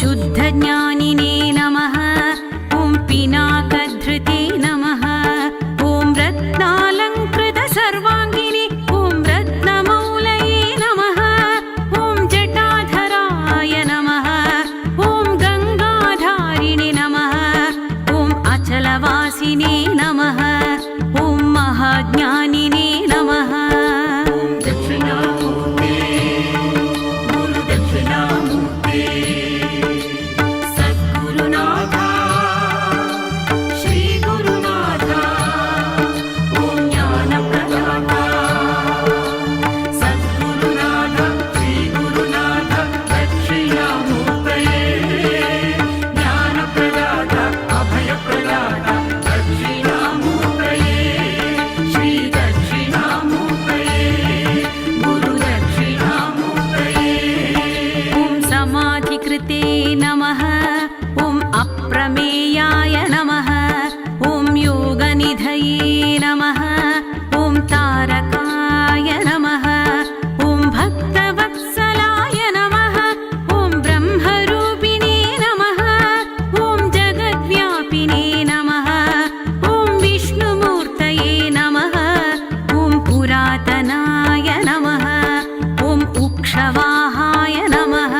शुद्धज्ञानिने नमः। ॐ पिनाकधृते नमः। ॐ रत्नालङ्कृतसर्वाङ्गिनि ॐ रत्नमौलये नमः। ॐ जटाधराय नमः। ॐ गङ्गाधारिणे नमः। ॐ अचलवासिने नमः। ॐ महाज्ञानिने नमः। समाधिकृते नमः। ॐ अप्रमेयाय नमः। ॐ योगनिधये नमः। ॐ तारकाय नमः। ॐ भक्तवत्सलाय नमः। ॐ ब्रह्मरूपिणे नमः। ॐ जगद्व्यापिने नमः। ॐ विष्णुमूर्तये नमः। ॐ पुरातनाय नमः। ॐ उक्षवाहाय नमः।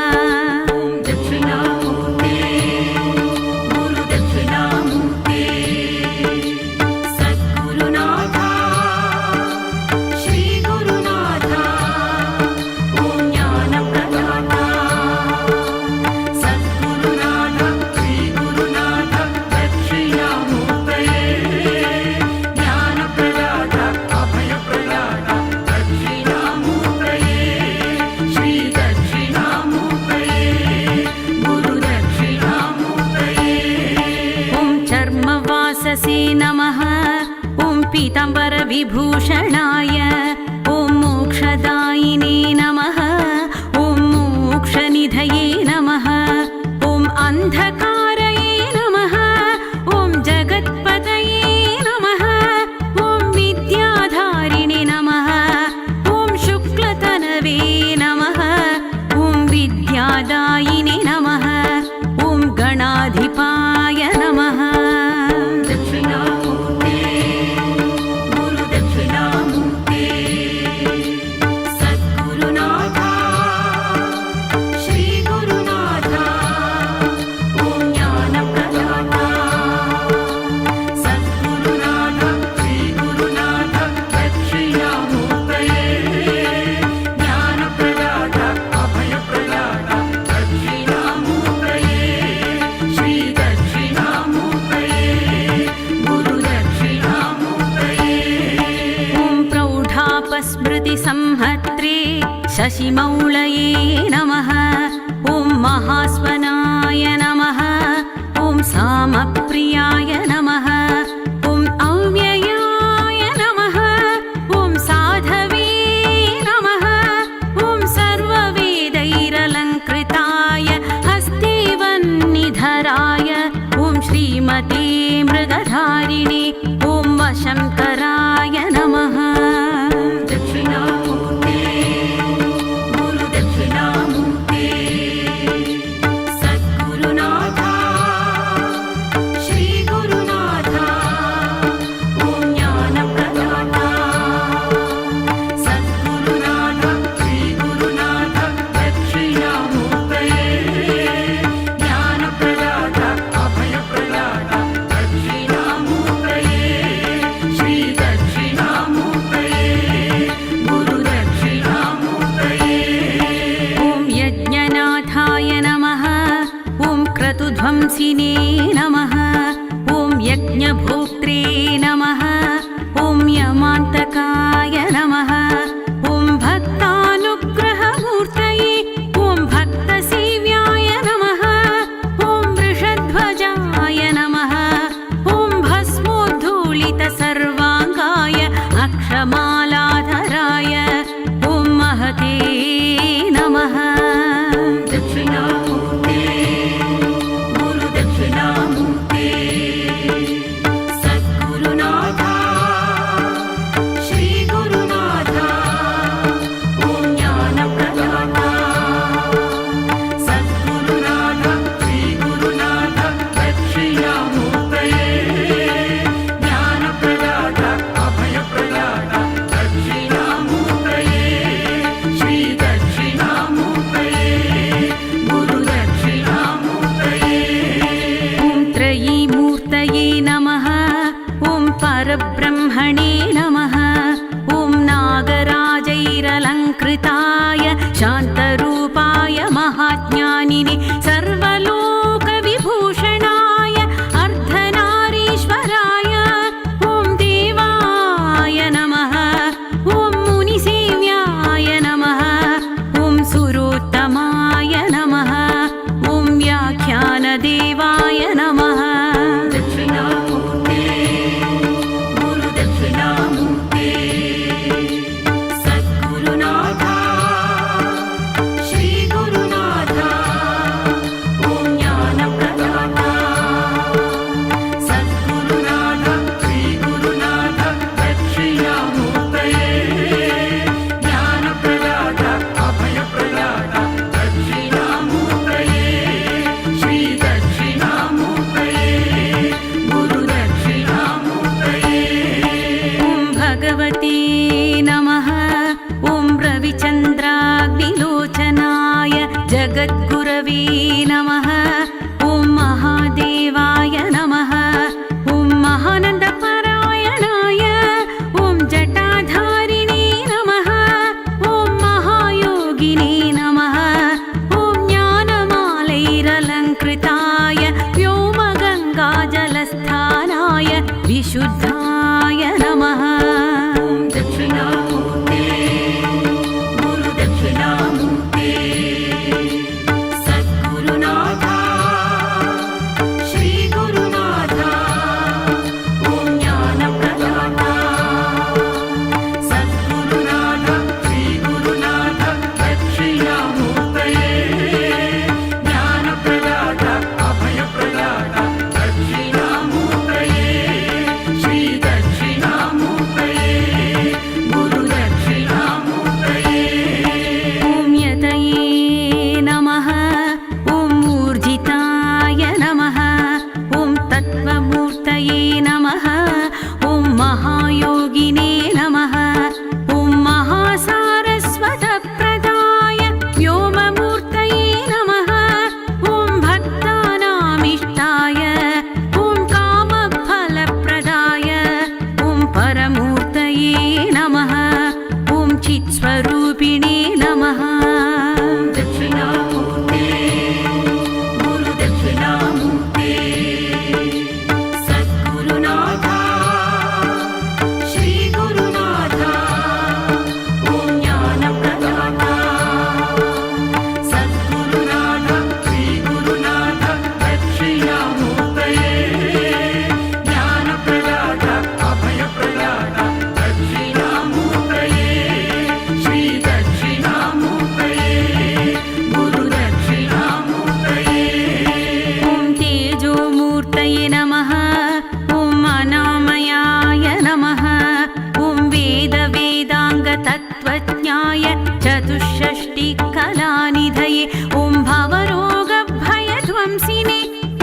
वाससे नमः। ॐ पीताम्बरविभूषणाय ॐ मोक्षदायिने नमः। ॐ मोक्षनिधये नमः। ॐ अन्धकारये नमः। ॐ जगत्पतये नमः। ॐ विद्याधारिणे नमः। ॐ शुक्लतनवे नमः। ॐ विद्यादायिने नमः। ॐ गणाधिपाय नमः। स्मृतिसंहत्रे शशिमौलये नमः। ॐ महास्वनाय नमः। ॐ सामप्रियाय नमः। ॐ अव्ययाय नमः। ॐ साधवे नमः। ॐ सर्ववेदैरलङ्कृताय हस्ते वह्निधराय ॐ श्रीमते मृगधारिणे ॐ वशङ्कराय नमः। ध्वंसिने नमः। ॐ यज्ञभोक्त्रे नमः। ॐ यमान्तकाय नमः। ॐ भक्तानुग्रहमूर्तये ॐ भक्तसेव्याय नमः। ॐ वृषध्वजाय नमः। ॐ भस्मोद्धूलितसर्वाङ्गाय अक्षमालाधराय ॐ महते नमः। श्री नमः ॐ महादेवाय नमः ॐ महानन्दपरायणाय ॐ जटाधारिणे नमः ॐ महायोगिने नमः ॐ ज्ञानमालैरलङ्कृताय व्योमगङ्गाजलस्थानाय विशुद्धाय नमः कलानिधये ॐ भवरोगभयध्वंसिने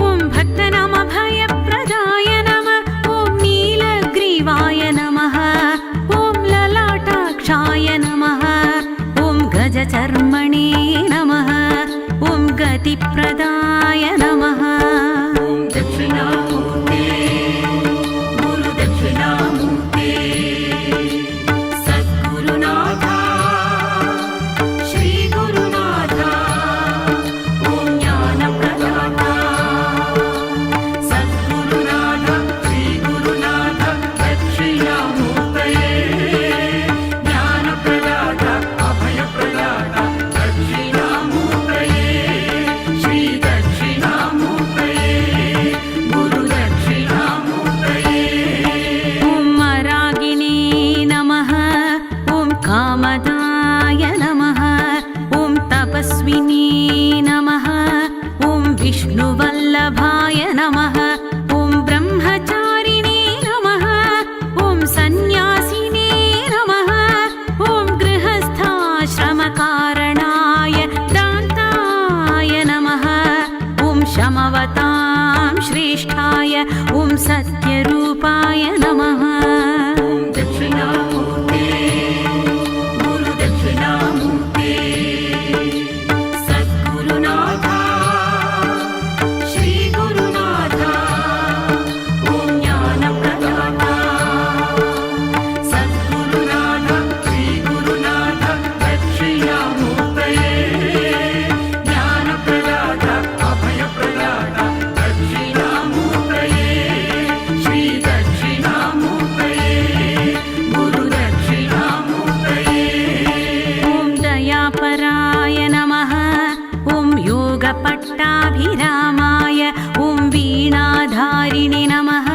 ॐ भक्तनामभयप्रदाय नमः ॐ नीलग्रीवाय नमः ॐ ललाटाक्षाय नमः ॐ गजचर्मणे नमः ॐ गतिप्रदाय नमः कामदाय नमः ॐ तपस्विनी नमः ॐ विष्णुवल्लभाय नमः ॐ ब्रह्मचारिणे नमः ॐ सन्न्यासिने नमः ॐ गृहस्थाश्रमकारणाय दान्ताय नमः ॐ शमवतां श्रेष्ठाय ॐ सत्यरूपाय नमः पट्टाभिरामाय ॐ वीणाधारिणे नमः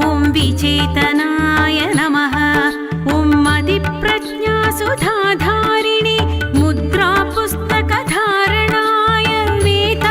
ॐ विचेतनाय नमः ॐ मतिप्रज्ञासुधाधारिणे मुद्रापुस्तकधारणाय वेतालादिपिशाचौघ